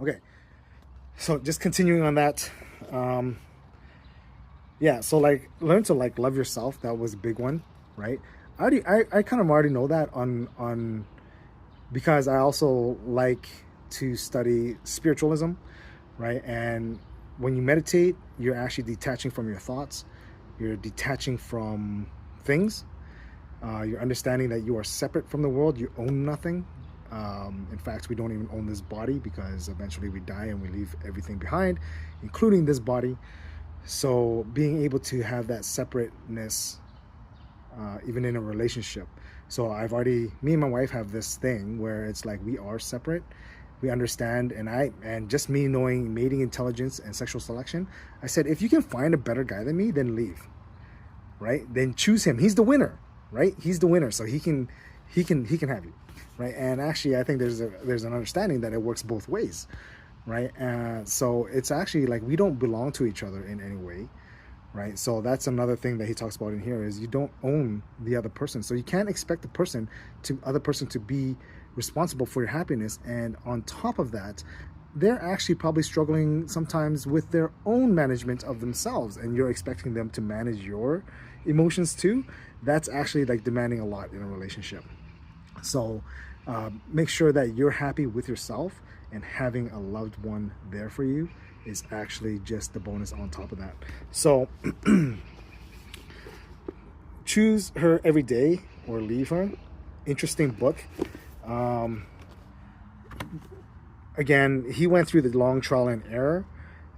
Okay, so just continuing on that. Um, yeah, so like learn to like love yourself. That was a big one, right? I kind of already know that on because I also like to study spiritualism, right? And when you meditate, you're actually detaching from your thoughts. You're detaching from things. You're understanding that you are separate from the world. You own nothing. In fact, we don't even own this body because eventually we die and we leave everything behind, including this body. So being able to have that separateness, even in a relationship. So me and my wife have this thing where it's like we are separate. We understand, and just me knowing mating intelligence and sexual selection, I said, if you can find a better guy than me, then leave, right? Then choose him. He's the winner, right? He's the winner, so he can have you, right? And actually, I think there's an understanding that it works both ways, right? So it's actually like we don't belong to each other in any way, right? So that's another thing that he talks about in here is you don't own the other person, so you can't expect the other person to be responsible for your happiness. And on top of that, they're actually probably struggling sometimes with their own management of themselves, and you're expecting them to manage your emotions too. That's actually like demanding a lot in a relationship. So make sure that you're happy with yourself, and having a loved one there for you is actually just the bonus on top of that. So choose her every day or leave her. Interesting book. Um, Again, he went through the long trial and error.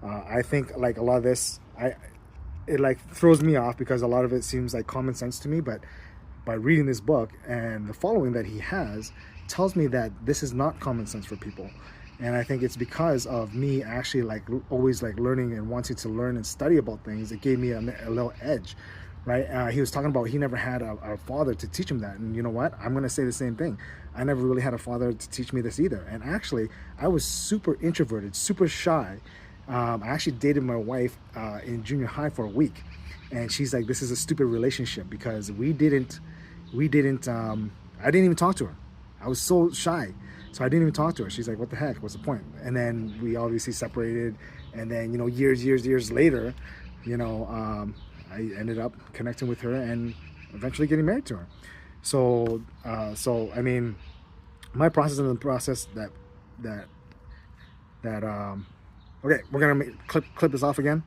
I think like a lot of this, it like throws me off because a lot of it seems like common sense to me, but by reading this book and the following that he has tells me that this is not common sense for people. And I think it's because of me actually like always like learning and wanting to learn and study about things. It gave me a little edge, right? He was talking about he never had a father to teach him that. And you know what? I'm going to say the same thing. I never really had a father to teach me this either. And actually, I was super introverted, super shy. I actually dated my wife in junior high for a week. And she's like, this is a stupid relationship because I didn't even talk to her. I was so shy. So I didn't even talk to her. She's like, what the heck? What's the point? And then we obviously separated. And then, years later, I ended up connecting with her and eventually getting married to her. So I mean, my process and the process that, okay, we're going to clip this off again.